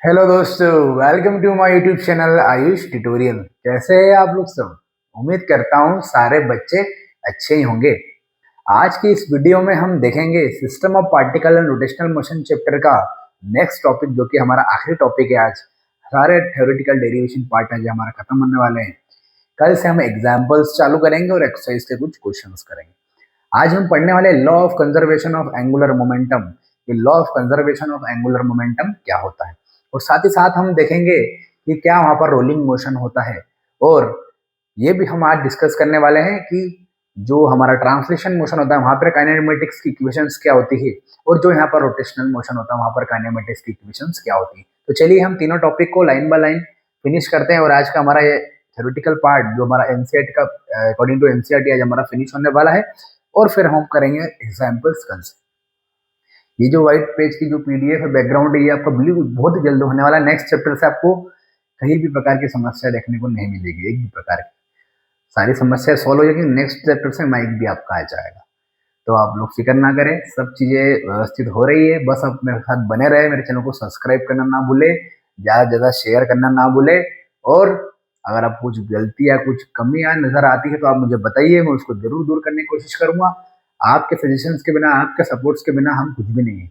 Hello दोस्तों, welcome to my YouTube channel Ayush tutorial. कैसे हैं आप लोग सब? उम्मीद करता हूँ सारे बच्चे अच्छे ही होंगे। आज की इस वीडियो में हम देखेंगे system of particle and rotational motion chapter का नेक्स्ट टॉपिक, जो कि हमारा आखिरी टॉपिक है। आज सारे थ्योरेटिकल डेरिवेशन पार्ट है जो हमारा खत्म होने वाले हैं। कल से हम एग्जाम्पल्स चालू करेंगे और एक्सरसाइज के कुछ क्वेश्चंस करेंगे। आज हम पढ़ने वाले law of conservation of angular momentum. ये law of conservation of angular momentum क्या होता है, और साथ ही साथ हम देखेंगे कि क्या वहां पर रोलिंग मोशन होता है। और ये भी हम आज डिस्कस करने वाले हैं कि जो हमारा ट्रांसलेशन मोशन होता है वहां पर काइनेमेटिक्स की इक्वेशंस क्या होती है, और जो यहाँ पर रोटेशनल मोशन होता है वहां पर काइनेमेटिक्स की इक्वेशंस क्या होती है। तो चलिए हम तीनों टॉपिक को लाइन बाय लाइन फिनिश करते हैं। और आज का हमारा ये थ्योरेटिकल पार्ट जो हमारा एनसीईआरटी का अकॉर्डिंग टू एनसीईआरटी आज हमारा फिनिश होने वाला है, और फिर हम करेंगे एग्जाम्पल्स कल से। ये जो व्हाइट पेज की जो पीडीएफ है, बैकग्राउंड है, ये आपका बिल्कुल बहुत ही जल्द होने वाला है। नेक्स्ट चैप्टर से आपको कहीं भी प्रकार की समस्या देखने को नहीं मिलेगी। एक भी प्रकार की सारी समस्या सॉल्व हो जाएगी। नेक्स्ट चैप्टर से माइक भी आपका आ जाएगा। तो आप लोग फिक्र ना करें, सब चीजें व्यवस्थित हो रही है। बस आप मेरे साथ बने रहे, मेरे चैनल को सब्सक्राइब करना ना भूले, ज्यादा से ज्यादा शेयर करना ना भूले। और अगर आप कुछ गलती या कुछ कमियां नजर आती है तो आप मुझे बताइए, मैं उसको जरूर दूर करने की कोशिश करूंगा। आपके सजेशंस के बिना, आपके सपोर्ट्स के बिना हम कुछ भी नहीं है।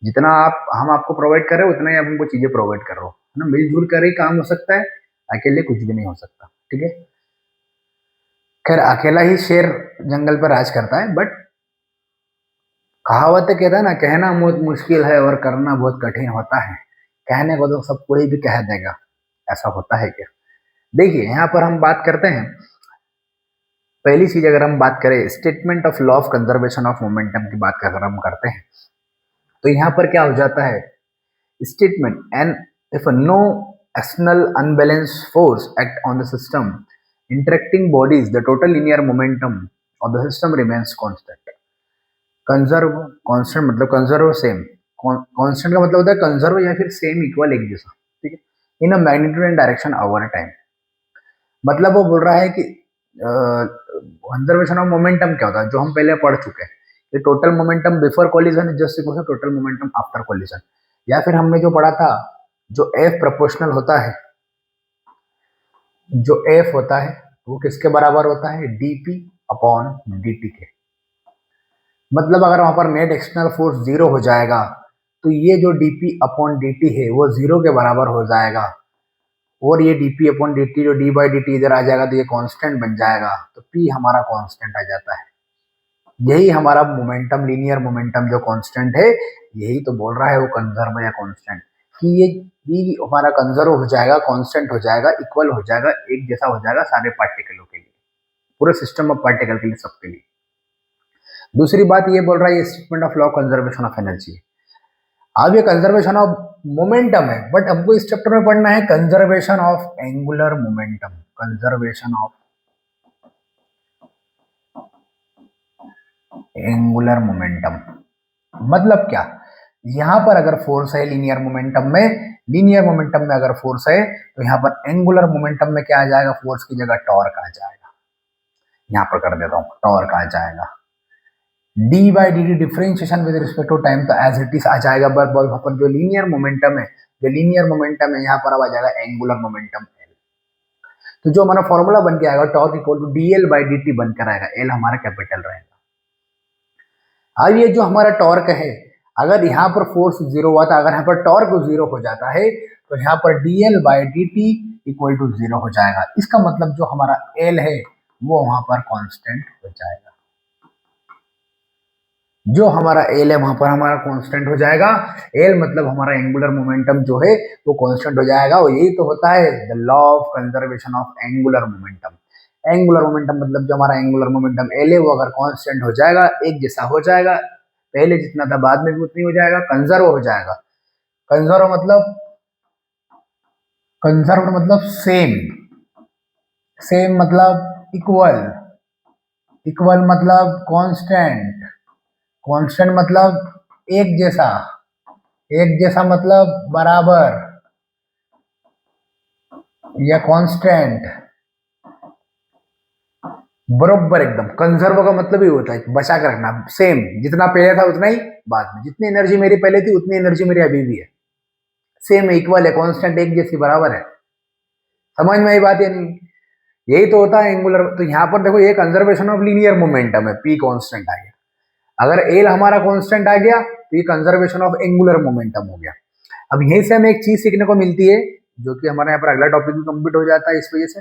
जितना आप हम आपको प्रोवाइड कर रहे हो उतना ही आप हमको चीजें प्रोवाइड कर रहे हो, है ना। मिलजुल कर ही काम हो सकता है, अकेले कुछ भी नहीं हो सकता। ठीक है। खैर, अकेला ही शेर जंगल पर राज करता है, बट कहावत कहता है ना, कहना बहुत मुश्किल है और करना बहुत कठिन होता है। कहने को तो सब कोई भी कह देगा, ऐसा होता है क्या? देखिए, यहाँ पर हम बात करते हैं। पहली चीज अगर हम बात करें statement of law of conservation of momentum की बात अगर हम करते हैं, तो यहाँ पर क्या हो जाता है statement, and if no external unbalanced force act on the system interacting bodies, the total linear momentum of the system remains constant. Conserve constant मतलब कंजर्व सेम, कांस्टेंट का मतलब होता है कंजर्व या फिर सेम इक्वल एक जैसा। ठीक है। In a magnitude and direction over time. मतलब वो बोल रहा है कि कंजर्वेशन ऑफ मोमेंटम क्या होता है, जो हम पहले पढ़ चुके हैं। ये total momentum before collision is just equal to total momentum after collision. या फिर हमने जो पढ़ा था, जो एफ प्रोपोर्शनल होता है, जो एफ होता है वो किसके बराबर होता है? डीपी अपॉन डीटी के। मतलब अगर वहां पर नेट एक्सटर्नल फोर्स जीरो हो जाएगा तो ये जो डीपी अपॉन डीटी है वो जीरो के बराबर हो जाएगा। और ये डीपी अपॉन डीटी जो डी बाई डी इधर आ जाएगा तो ये कांस्टेंट बन जाएगा। तो पी हमारा कांस्टेंट आ जाता है। यही हमारा मोमेंटम, लीनियर मोमेंटम जो कांस्टेंट है, यही तो बोल रहा है वो कंजर्व या कांस्टेंट, कि ये भी हमारा कंजर्व हो जाएगा, कांस्टेंट हो जाएगा, इक्वल हो जाएगा, एक जैसा हो जाएगा सारे पार्टिकलों के लिए, पूरे सिस्टम ऑफ पार्टिकल के लिए, सबके लिए। दूसरी बात ये बोल रहा है, ये statement of law conservation of energy. अब ये कंजर्वेशन ऑफ मोमेंटम है, बट हमको इस चैप्टर में पढ़ना है conservation of angular momentum. Conservation of angular momentum मतलब क्या? यहां पर अगर फोर्स है लीनियर मोमेंटम में, लीनियर मोमेंटम में अगर फोर्स है तो यहाँ पर एंगुलर मोमेंटम में क्या आ जाएगा? फोर्स की जगह टॉर्क आ जाएगा। यहां पर कर देता हूं, टॉर्क आ जाएगा। D by d t differentiation with respect to time तो एज इट इज आ जाएगा। पर जो लीनियर मोमेंटम है, जो लीनियर मोमेंटम है यहाँ पर अब आ जाएगा एंगुलर मोमेंटम एल। तो जो हमारा फॉर्मूला बन के आएगा torque equal to d L by d t बनकर आएगा। एल हमारा कैपिटल रहेगा। अब ये जो हमारा टॉर्क है, अगर यहाँ पर फोर्स जीरो हुआ था, अगर यहाँ पर टॉर्क जीरो हो जाता है तो यहाँ पर dl by d t equal to zero हो जाएगा। इसका मतलब जो हमारा L है वो वहां पर कांस्टेंट हो जाएगा। जो हमारा L है वहां पर हमारा कांस्टेंट हो जाएगा। L मतलब हमारा एंगुलर मोमेंटम जो है वो कांस्टेंट हो जाएगा। और यही तो होता है the law of conservation of angular momentum. Angular momentum मतलब जो हमारा एंगुलर मोमेंटम L है वो अगर कांस्टेंट हो जाएगा, एक जैसा हो जाएगा, पहले जितना था बाद में भी उतनी हो जाएगा, कंजर्व हो जाएगा। कंजर्व मतलब सेम, सेम मतलब इक्वल, इक्वल मतलब कांस्टेंट, कांस्टेंट मतलब एक जैसा, एक जैसा मतलब बराबर या कांस्टेंट, बरोबर एकदम। कंजर्व का मतलब ही होता है बचा कर रखना, सेम, जितना पहले था उतना ही बाद में, जितनी एनर्जी मेरी पहले थी उतनी एनर्जी मेरी अभी भी है, सेम इक्वल है, कांस्टेंट एक जैसी बराबर है। समझ में आई बात या नहीं? यही तो होता है एंगुलर। तो यहाँ पर देखो ये कंजर्वेशन ऑफ लीनियर मोमेंटम है, पी कांस्टेंट आ गया। अगर एल हमारा कांस्टेंट आ गया तो ये कंजर्वेशन ऑफ एंगुलर मोमेंटम हो गया। अब यहीं से हमें एक चीज सीखने को मिलती है, जो कि हमारे यहाँ पर अगला टॉपिक भी कंप्लीट हो जाता है इस वजह से।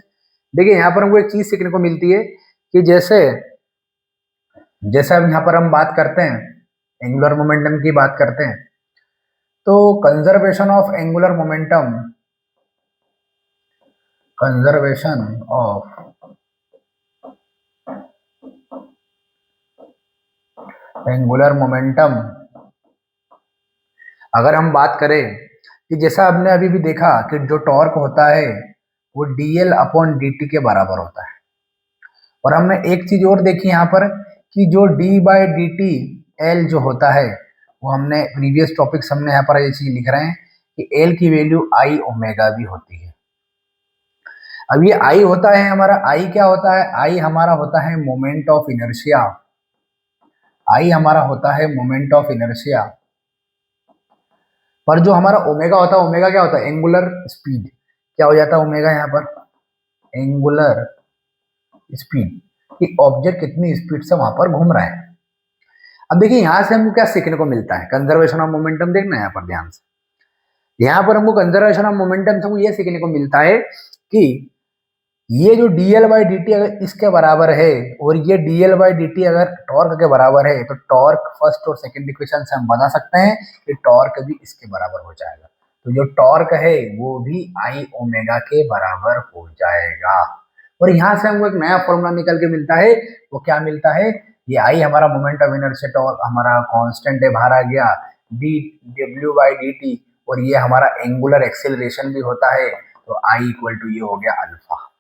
देखिए यहाँ पर हमको एक चीज सीखने को मिलती है कि जैसे जैसे अब यहाँ पर हम बात करते हैं एंगुलर मोमेंटम की बात करते हैं, तो conservation of angular momentum, conservation of angular momentum, अगर हम बात करें कि जैसा आपने अभी भी देखा कि जो टॉर्क होता है वो dl अपॉन dt के बराबर होता है। और हमने एक चीज और देखी यहाँ पर कि जो d by d T L जो होता है वो हमने प्रीवियस टॉपिक्स हमने यहाँ पर ये चीज लिख रहे हैं कि एल की वैल्यू आई ओमेगा भी होती है। अब ये आई होता है हमारा, आई क्या होता है? आई हमारा होता है मोमेंट ऑफ इनर्शिया। आई हमारा होता है मोमेंट ऑफ इनर्शिया। पर जो हमारा ओमेगा होता है, ओमेगा क्या होता है? Angular speed. क्या हो जाता है ओमेगा यहाँ पर? एंगुलर स्पीड, कि ऑब्जेक्ट कितनी स्पीड से वहां पर घूम रहा है। अब देखिए यहां से हमको क्या सीखने को मिलता है? कंजर्वेशन ऑफ मोमेंटम देखना है यहाँ पर ध्यान से। यहाँ पर हमको कंजर्वेशन ऑफ मोमेंटम से ये सीखने को मिलता है कि ये जो dl बाई डी टी अगर इसके बराबर है और ये dl बाई डी टी अगर टॉर्क के बराबर है, तो टॉर्क फर्स्ट और सेकंड इक्वेशन से हम बता सकते हैं कि टॉर्क भी इसके बराबर हो जाएगा। तो जो टॉर्क है वो भी आई ओमेगा के बराबर हो जाएगा। और यहाँ से हमको एक नया फॉर्मूला निकल के मिलता है। वो क्या मिलता है? ये आई हमारा मोमेंट ऑफ इनर्शिया, टॉर्क हमारा कांस्टेंट है, बाहर आ गया D W by d T, और ये हमारा एंगुलर एक्सेलरेशन भी होता है। तो आई इक्वल टू ये हो गया अल्फा।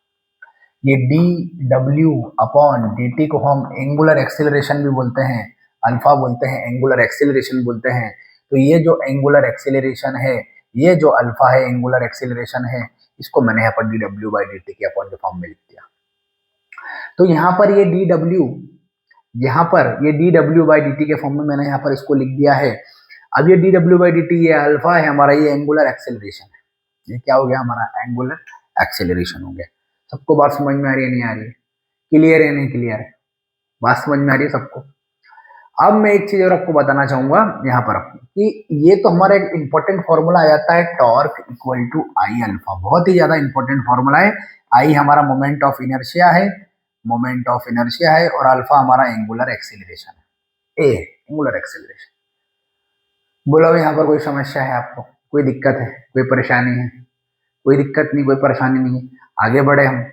ये D W upon D T को हम एंगुलर एक्सेलरेशन भी बोलते हैं, अल्फा बोलते हैं, एंगुलर एक्सेलरेशन बोलते हैं। तो ये जो एंगुलर एक्सेलरेशन है, ये जो अल्फा है एंगुलर एक्सेलरेशन है, इसको मैंने यहाँ पर D W by d T के अपॉन के फॉर्म में लिख दिया। तो यहाँ पर ये डी डब्ल्यू, यहाँ पर ये D W by d T के फॉर्म में मैंने यहाँ पर इसको लिख दिया है। अब ये D W by d T ये अल्फा है हमारा, ये एंगुलर एक्सेलरेशन है। ये क्या हो गया हमारा? एंगुलर एक्सेलरेशन हो गया। सबको बात समझ में आ रही है नहीं आ रही है? क्लियर है नहीं क्लियर है? बात समझ में आ रही है सबको? अब मैं एक चीज और आपको बताना चाहूंगा यहाँ पर कि ये तो हमारा एक इंपॉर्टेंट फॉर्मूला आ जाता है, torque equal to I alpha. बहुत ही ज्यादा इंपॉर्टेंट फॉर्मूला है। आई हमारा मोमेंट ऑफ इनर्शिया है, मोमेंट ऑफ इनर्शिया है, और अल्फा हमारा एंगुलर एक्सेलरेशन है, ए एंगुलर एक्सेलरेशन। बोलो यहाँ पर कोई समस्या है आपको? कोई दिक्कत है? कोई परेशानी है? कोई दिक्कत नहीं, कोई परेशानी नहीं है। आगे बढ़े हम।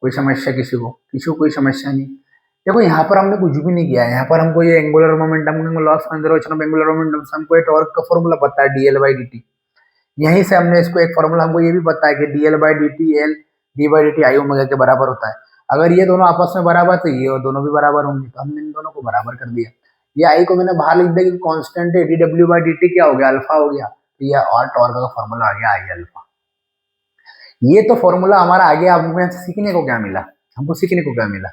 कोई समस्या किसी को कोई समस्या नहीं। देखो यहाँ पर हमने कुछ भी नहीं किया है। यहाँ पर हमको ये angular momentum, loss conservation of angular momentum से हमको ये टॉर्क का फॉर्मूला पता है, डीएल बाई डी टी। यहीं से हमने इसको एक फॉर्मूला हमको ये भी पता है कि DL by d T L D by d T I omega के बराबर होता है। अगर ये दोनों आपस में बराबर तो ये और दोनों भी बराबर होंगे, तो हमने इन दोनों को बराबर कर दिया। ये आई को मैंने बाहर लिख दिया कि कांस्टेंट है, D W by d T क्या हो गया? अल्फा हो गया। तो ये और टॉर्क का फॉर्मूला आ गया आई अल्फा। ये तो फॉर्मूला हमारा आगे आपको सीखने को क्या मिला? हमको सीखने को क्या मिला?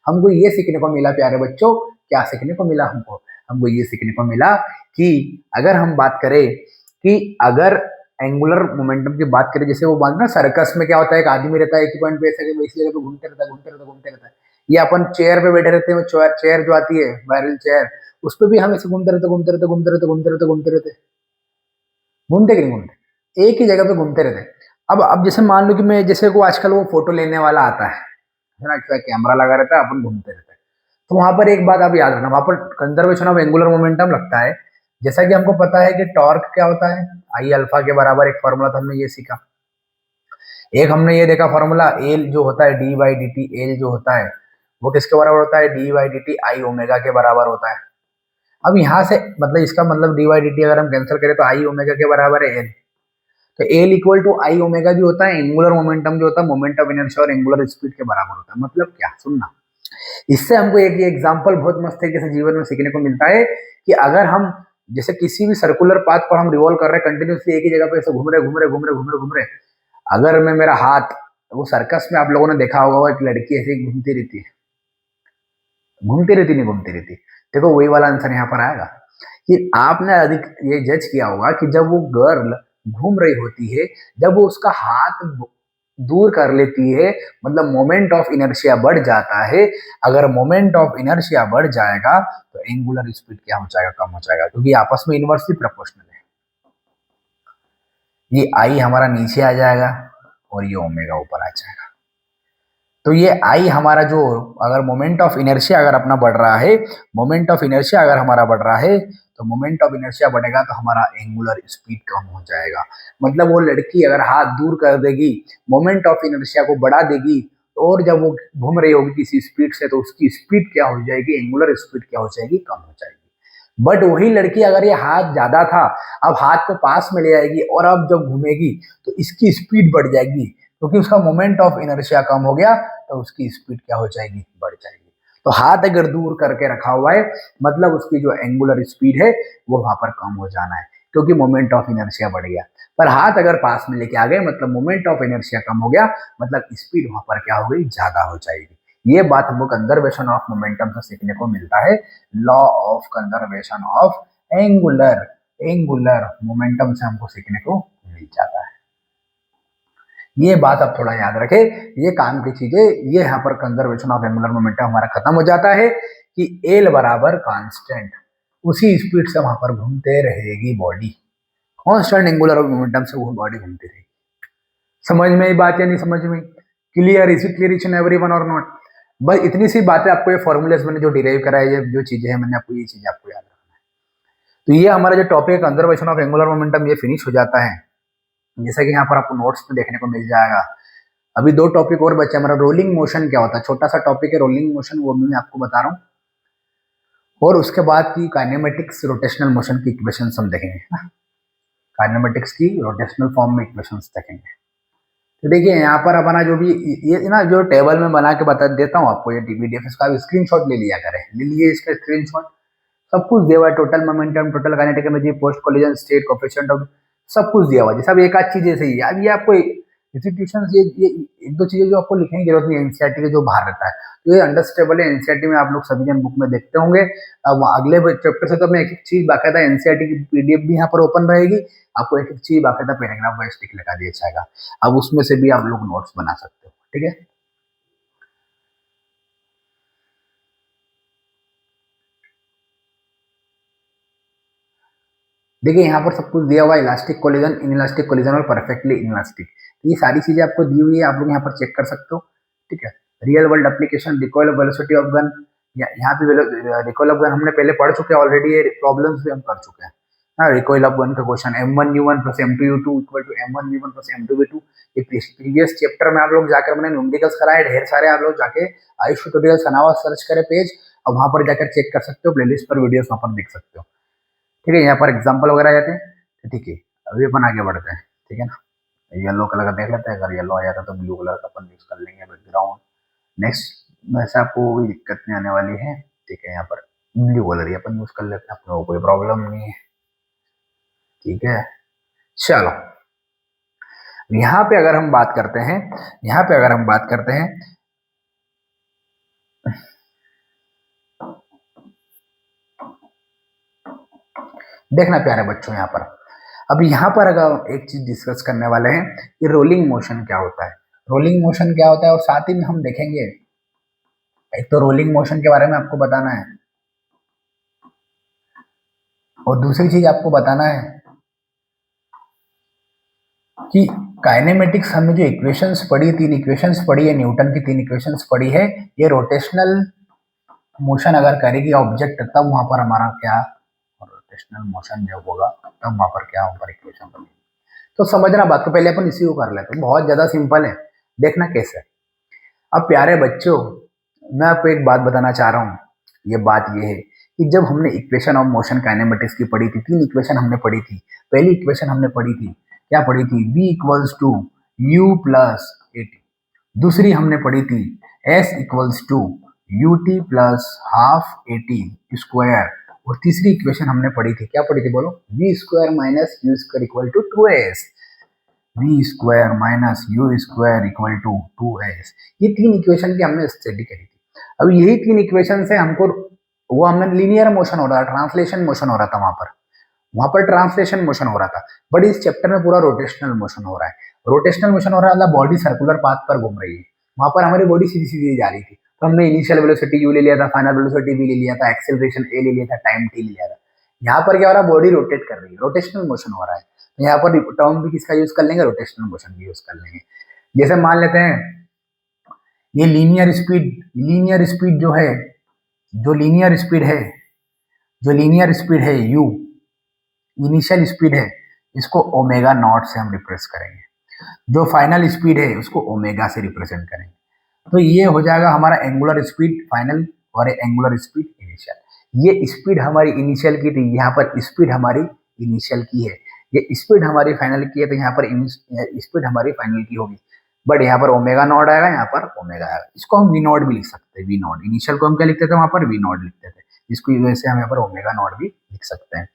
हमको ये सीखने को मिला प्यारे बच्चों, क्या सीखने को मिला हमको? हमको ये सीखने को मिला कि अगर हम बात करें कि अगर एंगुलर मोमेंटम की बात करें, जैसे वो बात ना सर्कस में क्या होता है, एक आदमी रहता है एक ही पॉइंट पे ऐसे इसी जगह पे घूमते रहता है, घूमते रहता है, घूमते रहता है। ये अपन चेयर पे बैठे रहते हैं, चेयर जो आती है वायरल चेयर, उस पर भी हम ऐसे घूमते रहते घूमते रहते घूमते रहते घूमते रहते घूमते रहते घूमते कि नहीं घूमते? एक ही जगह पे घूमते रहते। अब जैसे मान लो कि मैं जैसे को आजकल वो फोटो लेने वाला आता है ना, कैमरा लगा रहता है, अपन घूमते रहते हैं। तो वहां पर एक बात आप याद रखना, वहां पर कंजर्वेशन ऑफ एंगुलर मोमेंटम लगता है। जैसा कि हमको पता है कि टॉर्क क्या होता है, आई अल्फा के बराबर एक फॉर्मूला, तो हमने ये सीखा। एक हमने ये देखा फॉर्मूला, एल जो होता है D by d T, L जो होता है वो किसके बराबर होता है? D by d T I omega के बराबर होता है। अब यहाँ से मतलब इसका मतलब डी बाई डी टी अगर हम कैंसिल करें तो आई ओमेगा के बराबर है एल। तो L equal to I omega जो होता है एंगुलर मोमेंटम जो होता है, मोमेंट ऑफ इनर्शिया और एंगुलर स्पीड के बराबर होता है। मतलब क्या? सुनना, इससे हमको एक एग्जांपल बहुत मस्त तरीके से जीवन में सीखने को मिलता है कि अगर हम जैसे किसी भी सर्कुलर पाथ पर हम रिवॉल्व कर रहे हैं, कंटिन्यूसली एक ही जगह पे ऐसे घूम रहे, अगर मैं मेरा हाथ, वो सर्कस में आप लोगों ने देखा होगा एक लड़की ऐसे घूमती रहती है, नहीं घूमती रहती। देखो वही वाला आंसर यहाँ पर आएगा कि आपने अधिक ये जज किया होगा कि जब वो गर्ल घूम रही होती है, जब वो उसका हाथ दूर कर लेती है, मतलब मोमेंट ऑफ इनर्शिया बढ़ जाता है। अगर मोमेंट ऑफ इनर्शिया बढ़ जाएगा तो एंगुलर स्पीड क्या हो जाएगा, कम हो जाएगा, क्योंकि आपस में इनवर्सली प्रोपोर्शनल है। ये आई हमारा नीचे आ जाएगा और ये ओमेगा ऊपर आ जाएगा। तो ये आई हमारा जो, अगर मोमेंट ऑफ इनर्शिया अगर अपना बढ़ रहा है, मोमेंट ऑफ इनर्शिया अगर हमारा बढ़ रहा है, तो मोमेंट ऑफ इनर्शिया बढ़ेगा तो हमारा एंगुलर स्पीड कम हो जाएगा। मतलब वो लड़की अगर हाथ दूर कर देगी, मोमेंट ऑफ इनर्शिया को बढ़ा देगी, और जब वो घूम रही होगी किसी स्पीड से, तो उसकी स्पीड क्या हो जाएगी, एंगुलर स्पीड क्या हो जाएगी, कम हो जाएगी। बट वही लड़की अगर ये हाथ ज्यादा था, अब हाथ को पास में ले आएगी और अब जब घूमेगी तो इसकी स्पीड बढ़ जाएगी, क्योंकि उसका मोमेंट ऑफ इनर्शिया कम हो गया, तो उसकी स्पीड क्या हो जाएगी, बढ़ जाएगी। तो हाथ अगर दूर करके रखा हुआ है, मतलब उसकी जो एंगुलर स्पीड है वो वहां पर कम हो जाना है, क्योंकि मोमेंट ऑफ इनर्शिया बढ़ गया। पर हाथ अगर पास में लेके आ गए, मतलब मोमेंट ऑफ इनर्शिया कम हो गया, मतलब स्पीड वहां पर क्या हो गई, ज्यादा हो जाएगी। ये बात हमको कंजर्वेशन ऑफ मोमेंटम से सीखने को मिलता है, law of conservation of angular angular momentum से हमको सीखने को मिल जाता है। ये बात आप थोड़ा याद रखें, ये काम की चीजें। ये यहाँ पर कंजर्वेशन ऑफ एंगुलर मोमेंटम हमारा खत्म हो जाता है कि एल बराबर कांस्टेंट, उसी स्पीड से वहां पर घूमते रहेगी बॉडी, कांस्टेंट एंगुलर मोमेंटम से वो बॉडी घूमती रहेगी। समझ में ही बात या नहीं समझ में? Clear? Is it clear each and everyone और नॉट? बस इतनी सी बातें आपको, ये फॉर्मूलेस मैंने जो डिराइव करा है, ये जो चीजें हैं मैंने आपको, ये चीजें आपको याद रखना है। तो ये हमारा जो टॉपिक है कंजर्वेशन ऑफ एंगुलर मोमेंटम, ये फिनिश हो जाता है। जैसा कि यहाँ पर आपको नोट्स में देखने को मिल जाएगा। अभी दो टॉपिक और बचे हमारा। रोलिंग मोशन क्या होता है, छोटा सा टॉपिक है रोलिंग मोशन, वो मैं आपको बता रहा हूँ। और उसके बाद की काइनेमेटिक्स रोटेशनल मोशन की इक्वेशंस हम देखेंगे ना, काइनेमेटिक्स की रोटेशनल फॉर्म में इक्वेशंस देखेंगे। तो देखिए यहाँ पर अपना जो भी ये ना, जो टेबल में बना के बता देता हूँ आपको, ये पीडीएफ, इसका स्क्रीनशॉट ले लिया करें, ले लिए इसका स्क्रीनशॉट। सब कुछ दिया हुआ है, total momentum, total kinetic energy, post collision state, coefficient of, सब कुछ दिया हुआ है। सब एक आध चीजें सही है। अब ये आपको इंस्टीट्यूशन, ये एक दो चीजें जो आपको लिखने की जरूरत नहीं है, एनसीईआरटी के जो बाहर रहता है, तो ये अंडरस्टेबल है। एनसीईआरटी में आप लोग सभी जन बुक में देखते होंगे। अब अगले चैप्टर से तो मैं एक एक चीज बाकायदा, एनसीईआरटी की पीडीएफ भी यहाँ पर ओपन रहेगी, आपको एक एक चीज बाकायदा पैराग्राफ वाइज टिक लगा दिया जाएगा। अब उसमें से भी आप लोग नोट्स बना सकते हो, ठीक है। देखिए यहाँ पर सब कुछ दिया हुआ है, इलास्टिक कोलिजन, इनइलास्टिक कोलिजन और परफेक्टली इनइलास्टिक, ये सारी चीजें आपको दी हुई है, आप लोग यहाँ पर चेक कर सकते हो, ठीक है। Real world application, recoil velocity of gun, यहाँ पे रिकॉइल ऑफ गन हमने पहले पढ़ चुके हैं ऑलरेडी, ये प्रॉब्लम्स भी हम कर चुके हैं। हाँ, रिकॉइल ऑफ गन का question M1U1 plus M2U2 equal to M1V1 plus M2V2, ये प्रीवियस चैप्टर में आप लोग जाकर मैंने न्यूमेरिकल्स कराए ढेर सारे, आप लोग जाके आयुष ट्यूटोरियल सनावा सर्च करें पेज, और वहां पर जाकर चेक कर सकते हो, प्लेलिस्ट पर वीडियोस वहां पर देख सकते हो, ठीक है। यहाँ पर एग्जाम्पल वगैरह आ जाते हैं, तो ठीक है। अभी अपन आगे बढ़ते हैं, ठीक है ना। येलो कलर का देख लेते हैं, अगर येलो आ जाता तो ब्लू कलर का अपन यूज कर लेंगे बैकग्राउंड। नेक्स्ट वैसे आपको कोई दिक्कत नहीं आने वाली है, ठीक है। यहाँ पर ब्लू कलर ही अपन यूज कर लेते हैं, अपने को कोई प्रॉब्लम नहीं है, ठीक है। चलो यहाँ पे अगर हम बात करते हैं, यहाँ पे अगर हम बात करते हैं, देखना प्यारे बच्चों, यहाँ पर अब यहाँ पर अगर एक चीज डिस्कस करने वाले हैं कि रोलिंग मोशन क्या होता है, रोलिंग मोशन क्या होता है, और साथ ही में हम देखेंगे, एक तो रोलिंग मोशन के बारे में आपको बताना है, और दूसरी चीज आपको बताना है कि काइनेमेटिक्स हमने जो इक्वेशंस पढ़ी, तीन इक्वेशंस पढ़ी है, न्यूटन की तीन इक्वेशंस पढ़ी है, ये रोटेशनल मोशन अगर करेगी ऑब्जेक्ट, तब वहां पर हमारा क्या, रोटेशनल मोशन जब होगा तब वहां पर क्या, वहां पर इक्वेशन बनेगी। तो समझना बात को, पहले अपन इसी को कर लेते हैं, बहुत ज्यादा सिंपल है, देखना कैसे। अब प्यारे बच्चों, मैं आपको एक बात बताना चाह रहा हूँ, ये बात ये है कि जब हमने इक्वेशन ऑफ मोशन काइनेमेटिक्स की पढ़ी थी, तीन इक्वेशन हमने पढ़ी थी। पहली इक्वेशन हमने पढ़ी थी, क्या पढ़ी थी, V equals to U plus AT। दूसरी हमने पढ़ी थी S equals to UT plus half AT square. और तीसरी इक्वेशन हमने पढ़ी थी, क्या पढ़ी थी बोलो, V square minus U square equal to 2S, V square minus U square equal to 2S। ये तीन इक्वेशन की हमने स्टडी करी थी। अब यही तीन इक्वेशन से हमको, वो हमने लीनियर मोशन हो रहा था, ट्रांसलेशन मोशन हो रहा था वहां पर, वहां पर ट्रांसलेशन मोशन हो रहा था, बट इस चैप्टर में पूरा रोटेशनल मोशन हो रहा है। रोटेशनल मोशन हो रहा है मतलब बॉडी सर्कुलर पाथ पर घूम रही है। वहां पर हमारी बॉडी सीधी सीधी जा रही थी, तो हमने इनिशियल वेलोसिटी u ले लिया था, फाइनल वेलोसिटी v ले लिया था, एक्सेलरेशन a ले लिया था, टाइम t ले लिया था। यहाँ पर क्या हो रहा है, बॉडी रोटेट कर रही है, रोटेशनल मोशन हो रहा है। तो यहाँ पर टर्म भी किसका यूज कर लेंगे, रोटेशनल मोशन भी यूज कर लेंगे। जैसे मान लेते हैं ये लीनियर स्पीड जो है, जो लीनियर स्पीड है, जो लीनियर स्पीड है u, इनिशियल स्पीड है, इसको ओमेगा नॉट से हम रिप्रेस करेंगे। जो फाइनल स्पीड है उसको ओमेगा से रिप्रेजेंट करेंगे। तो ये हो जाएगा हमारा एंगुलर स्पीड फाइनल और एंगुलर स्पीड इनिशियल। ये स्पीड हमारी इनिशियल की थी, यहाँ पर स्पीड हमारी इनिशियल की है। ये स्पीड हमारी फाइनल की है, तो यहाँ पर स्पीड हमारी फाइनल की होगी। बट यहाँ पर ओमेगा नॉट आएगा, यहाँ पर ओमेगा आएगा। इसको हम वी नॉट भी लिख सकते हैं। वी नॉट इनिशियल को हम क्या लिखते थे, वहां पर वी नॉट लिखते थे, इसकी वजह से हम यहाँ पर ओमेगा नॉट भी लिख सकते हैं।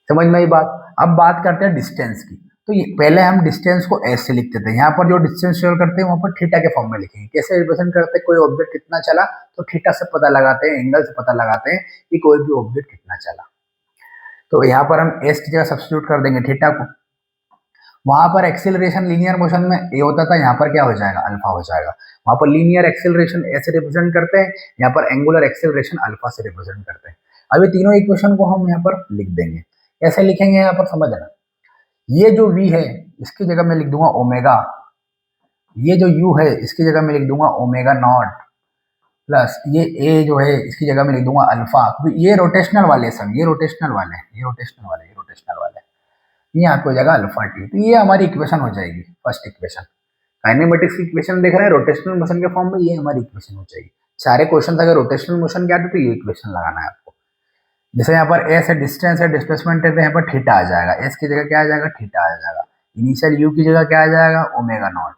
समझ में आई बात। अब बात करते हैं डिस्टेंस की। तो पहले हम डिस्टेंस को एस से लिखते थे, यहाँ पर जो डिस्टेंस शेयर करते हैं वहां पर थीटा के फॉर्म में लिखेंगे। कैसे रिप्रेजेंट करते हैं, कोई ऑब्जेक्ट कितना चला तो थीटा से पता लगाते हैं, एंगल से पता लगाते हैं कि कोई भी ऑब्जेक्ट कितना चला। तो यहाँ पर हम एस की जगह सब्स्टिट्यूट कर देंगे थीटा को। वहां पर एक्सेलरेशन लीनियर मोशन में ए होता था, यहाँ पर क्या हो जाएगा, अल्फा हो जाएगा। वहां पर लीनियर एक्सेलरेशन ए से रिप्रेजेंट करते हैं, यहाँ पर एंगुलर एक्सेलरेशन अल्फा से रिप्रेजेंट करते हैं। अब ये तीनों इक्वेशन को हम यहाँ पर लिख देंगे। कैसे लिखेंगे यहाँ पर समझना। ये जो v है इसकी जगह मैं लिख दूंगा ओमेगा, ये जो u है इसकी जगह मैं लिख दूंगा ओमेगा नॉट, प्लस ये a जो है इसकी जगह मैं लिख दूंगा अल्फा। ये रोटेशनल वाले सब, ये रोटेशनल वाले, ये रोटेशनल वाले, ये रोटेशनल वाले, ये आपको हो जाएगा अल्फा टी। तो ये हमारी इक्वेशन हो जाएगी, फर्स्ट इक्वेशन। काइनेमेटिक्स की इक्वेशन देख रहे हैं रोटेशनल मोशन के फॉर्म में, ये हमारी इक्वेशन हो जाएगी। सारे क्वेश्चन अगर रोटेशनल मोशन के आते तो ये इक्वेशन लगाना है आपको। जैसे यहाँ पर एस है, डिस्टेंस है, डिस्प्लेसमेंट है, तो यहाँ पर थीटा आ जाएगा, एस की जगह क्या आ जाएगा, थीटा आ जाएगा। इनिशियल यू की जगह क्या आ जाएगा, ओमेगा नॉट,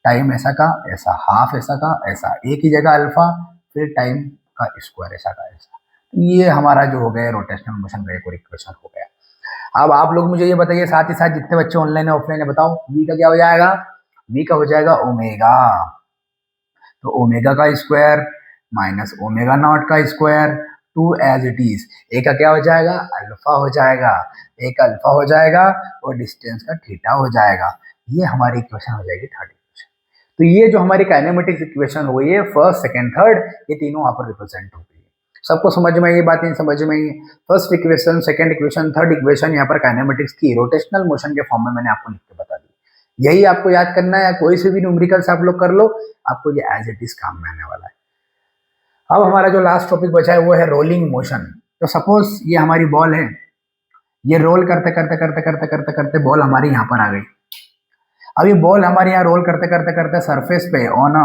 टाइम ऐसा का ऐसा, हाफ ऐसा का ऐसा, ए की जगह अल्फा, फिर टाइम का स्क्वायर ऐसा का ऐसा। ये हमारा जो हो गया रोटेशनल मोशन का एक और इक्वेशन हो गया। अब आप लोग मुझे ये बताइए, साथ ही साथ जितने बच्चे ऑनलाइन है ऑफलाइन है, बताओ वी का क्या हो जाएगा, वी का हो जाएगा ओमेगा। तो ओमेगा का स्क्वायर माइनस ओमेगा नॉट का square, to as it is. A का क्या हो जाएगा, अल्फा हो जाएगा, ए का अल्फा हो जाएगा और डिस्टेंस का थीटा हो जाएगा। ये हमारी इक्वेशन हो जाएगी थर्ड इक्वेशन। तो ये जो हमारी काइनेमेटिक्स इक्वेशन हो गई है, फर्स्ट सेकंड थर्ड, ये तीनों वहां पर रिप्रेजेंट हो गई है। सबको समझ में ये बातें समझ में ही। First equation, second equation, third equation यहाँ पर काइनेमेटिक्स की रोटेशनल मोशन के फॉर्म में मैंने आपको लिख के बता दी। यही आपको याद करना है, या कोई से भी न्यूमेरिकल्स आप लोग कर लो, आपको ये एज इट इज काम में आने वाला है। अब हमारा जो लास्ट टॉपिक बचा है वो है रोलिंग मोशन। तो सपोज ये हमारी बॉल है, ये रोल करते करते करते करते करते करते बॉल हमारी यहाँ पर आ गई। अब ये बॉल हमारे यहाँ रोल करते करते करते सरफेस पे, ऑन अ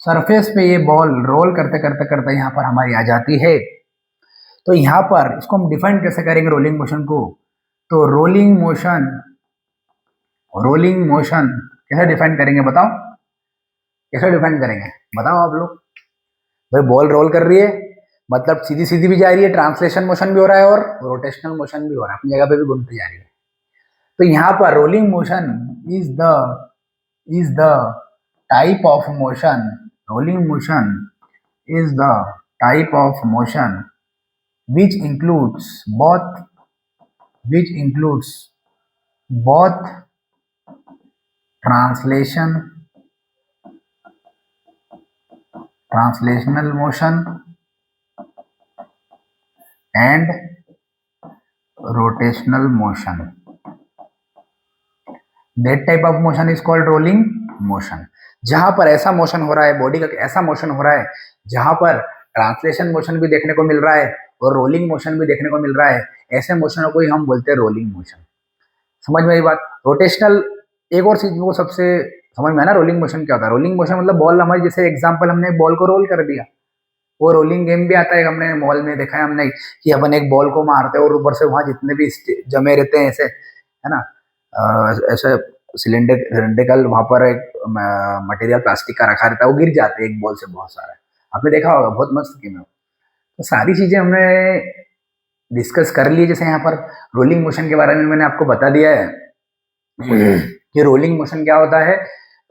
सरफेस पे ये बॉल रोल करते करते करते यहाँ पर हमारी आ जाती है। तो यहाँ पर इसको हम डिफाइन कैसे करेंगे रोलिंग मोशन को, तो रोलिंग मोशन कैसे डिफाइन करेंगे बताओ, कैसे डिफाइन करेंगे बताओ आप लोग। भाई बॉल रोल कर रही है मतलब सीधी सीधी भी जा रही है, ट्रांसलेशन मोशन भी हो रहा है और रोटेशनल मोशन भी हो रहा है, अपनी जगह पे भी घूमती जा रही है। तो यहाँ पर rolling motion is the type of motion, rolling motion is the type of motion which includes both translational motion and rotational motion. That type of motion is called rolling motion. जहां पर ऐसा मोशन हो रहा है, body का ऐसा motion हो रहा है जहां पर ट्रांसलेशन मोशन भी देखने को मिल रहा है और रोलिंग मोशन भी देखने को मिल रहा है, ऐसे मोशनों को ही हम बोलते हैं रोलिंग मोशन। समझ में आई बात। रोटेशनल एक और चीज वो सबसे समझ में है ना, रोलिंग मोशन क्या होता है। रोलिंग मोशन मतलब बॉल हमारी, जैसे एग्जांपल हमने बॉल को रोल कर दिया, वो रोलिंग गेम भी आता है, हमने मॉल में देखा है हमने कि अपन एक बॉल को मारते हैं और ऊपर से वहां जितने भी जमे रहते हैं ऐसे, है ना, ऐसे सिलेंड्रिकल वहां पर एक मटेरियल प्लास्टिक का रखा रहता है, वो गिर जाते हैं एक बॉल से बहुत सारा, आपने देखा होगा, बहुत मस्त गेम है। तो सारी चीजें हमने डिस्कस कर ली। जैसे यहाँ पर रोलिंग मोशन के बारे में मैंने आपको बता दिया है कि रोलिंग मोशन क्या होता है।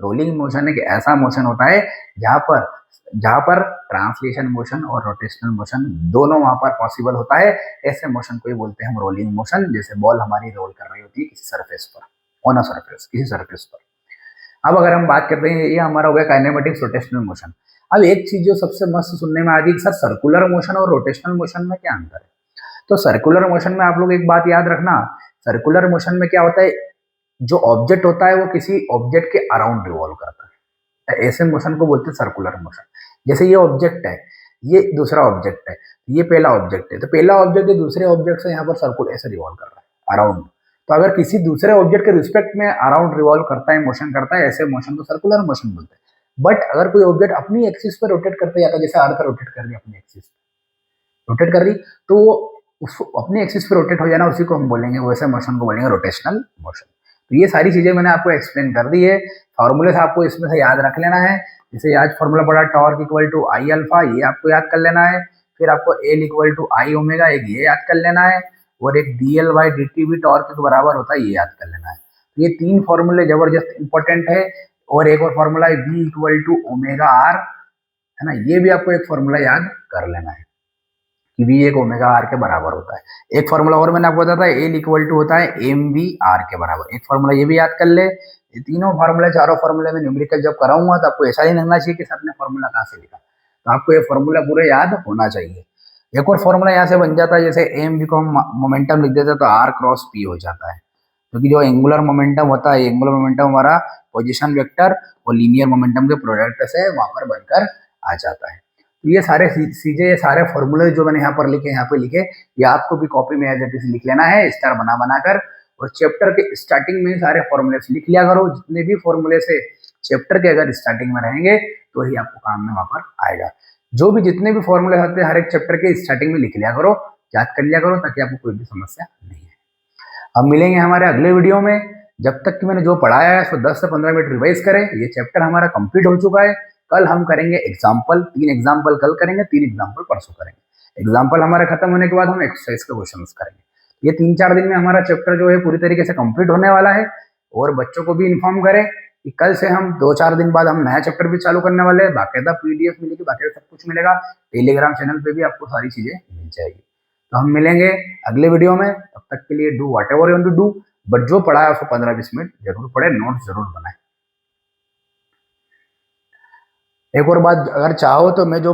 रोलिंग मोशन एक ऐसा मोशन होता है जहाँ पर ट्रांसलेशन मोशन और रोटेशनल मोशन दोनों वहां पर पॉसिबल होता है। ऐसे मोशन को ही बोलते हैं हम रोलिंग मोशन, जैसे बॉल हमारी रोल कर रही होती है किसी सरफेस पर, ऑन अ सरफेस, किसी सरफेस पर। अब अगर हम बात करते हैं, ये हमारा हो गया काइनेमेटिक्स रोटेशनल मोशन। अब एक चीज जो सबसे मस्त सुनने में आती है, सर सर्कुलर मोशन और रोटेशनल मोशन में क्या अंतर है? तो सर्कुलर मोशन में आप लोग एक बात याद रखना, सर्कुलर मोशन में क्या होता है, जो ऑब्जेक्ट होता है वो किसी ऑब्जेक्ट के अराउंड रिवॉल्व करता है, ऐसे मोशन को बोलते हैं सर्कुलर मोशन। जैसे ये ऑब्जेक्ट है, ये दूसरा ऑब्जेक्ट है, ये पहला ऑब्जेक्ट है, तो पहला ऑब्जेक्ट दूसरे ऑब्जेक्ट से यहाँ पर सर्कुलर ऐसे रिवॉल्व कर रहा है अराउंड। तो अगर किसी दूसरे ऑब्जेक्ट के रिस्पेक्ट में अराउंड रिवॉल्व करता है, मोशन करता है, ऐसे मोशन को सर्कुलर मोशन बोलते हैं। बट अगर कोई ऑब्जेक्ट अपनी एक्सिस पर रोटेट करते जाता है, जैसे अर्थ रोटेट कर रही है, अपनी एक्सिस रोटेट कर रही, तो उसको अपनी एक्सिस पे रोटेट हो जाना, उसी को हम बोलेंगे, वैसे मोशन को बोलेंगे रोटेशनल मोशन। तो ये सारी चीजें मैंने आपको एक्सप्लेन कर दी है। फॉर्मूले से आपको इसमें से याद रख लेना है। जैसे आज फॉर्मूला पड़ा torque equal to I alpha, ये आपको याद कर लेना है। फिर आपको L equal to I omega, एक ये याद कर लेना है। और एक d L by d t भी टॉर्क के बराबर होता है, ये याद कर लेना है। तो ये तीन फॉर्मूले जबरदस्त इंपॉर्टेंट है। और एक और फॉर्मूला है V equal to omega R, है ना, ये भी आपको एक फॉर्मूला याद कर लेना है कि वी एक ओमेगा आर के बराबर होता है। एक फॉर्मूला और मैंने आपको बताया था, एल इक्वल टू होता है एम वी आर के बराबर, एक फॉर्मूला ये भी याद कर ले। ये तीनों फॉर्मूले, चारों फॉर्मूले में न्यूमेरिकल जब कराऊंगा तो आपको ऐसा ही लगना चाहिए कि सर ने फॉर्मूला कहाँ से लिखा, तो आपको ये फॉर्मूला पूरे याद होना चाहिए। एक और फॉर्मूला यहाँ से बन जाता है, जैसे एम वी को हम मोमेंटम लिख देते हैं तो आर क्रॉस पी हो जाता है, क्योंकि जो एंगुलर मोमेंटम होता है, एंगुलर मोमेंटम हमारा पोजीशन वेक्टर और लीनियर मोमेंटम के प्रोडक्ट से वहां पर बनकर आ जाता है। तो ये सारे चीजें, ये सारे फॉर्मूले जो मैंने यहाँ पर लिखे, यहाँ पे लिखे, ये आपको भी कॉपी में एज इट इज लिख लेना है, स्टार बना बनाकर। और चैप्टर के स्टार्टिंग में सारे फॉर्मूले लिख लिया करो, जितने भी फॉर्मूले से चैप्टर के अगर स्टार्टिंग में रहेंगे तो ही आपको काम में वहां पर आएगा। जो भी जितने भी फॉर्मूले होते हैं हर एक चैप्टर के स्टार्टिंग में लिख लिया करो, याद कर लिया करो, ताकि आपको कोई भी समस्या नहीं है। अब मिलेंगे हमारे अगले वीडियो में। जब तक कि मैंने जो पढ़ाया है उसको 10 से 15 मिनट रिवाइज करें। ये चैप्टर हमारा कंप्लीट हो चुका है। कल हम करेंगे एग्जाम्पल, 3 एग्जाम्पल कल करेंगे, 3 एग्जाम्पल परसों करेंगे। एग्जाम्पल हमारा खत्म होने के बाद हम एक्सरसाइज के क्वेश्चन करेंगे। ये 3-4 दिन में हमारा चैप्टर जो है पूरी तरीके से कंप्लीट होने वाला है। और बच्चों को भी इन्फॉर्म करें कि कल से हम 2-4 दिन बाद हम नया चैप्टर भी चालू करने वाले हैं। बाकायदा पीडीएफ मिलेगी, बाकायदा सब कुछ मिलेगा। टेलीग्राम चैनल पे भी आपको सारी चीजें मिल जाएगी। तो हम मिलेंगे अगले वीडियो में। तब तक के लिए do whatever you want to do, but जो पढ़ा है उसको 15-20 मिनट जरूर पढ़े, नोट्स जरूर बनाए। एक और बात, अगर चाहो तो मैं जो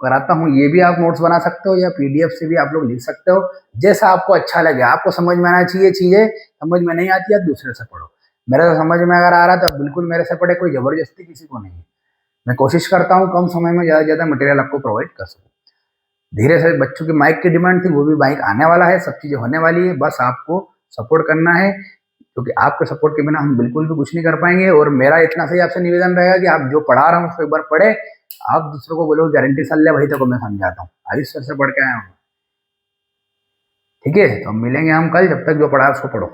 कराता हूँ ये भी आप नोट्स बना सकते हो, या पीडीएफ से भी आप लोग लिख सकते हो, जैसा आपको अच्छा लगे। आपको समझ में आना चाहिए चीजें, समझ में नहीं आती है दूसरे से पढ़ो। मेरे से समझ में अगर आ रहा तो बिल्कुल मेरे से पढ़े, कोई जबरदस्ती किसी को नहीं है। मैं कोशिश करता हूँ कम समय में ज्यादा से ज्यादा मटेरियल आपको प्रोवाइड कर सकूँ। धीरे से बच्चों की माइक की डिमांड थी, वो भी माइक आने वाला है, सब चीजें होने वाली है, बस आपको सपोर्ट करना है, क्योंकि आपके सपोर्ट के बिना हम बिल्कुल भी कुछ नहीं कर पाएंगे। और मेरा इतना सही आपसे निवेदन रहेगा कि आप जो पढ़ा रहा हूँ उसको एक बार पढ़े, आप दूसरों को बोलो गारंटी सर ले, वही तक मैं समझाता हूँ, आयुष सर से पढ़ के आया हूँ। ठीक है, तो मिलेंगे हम कल, जब तक जो पढ़ा उसको पढ़ो।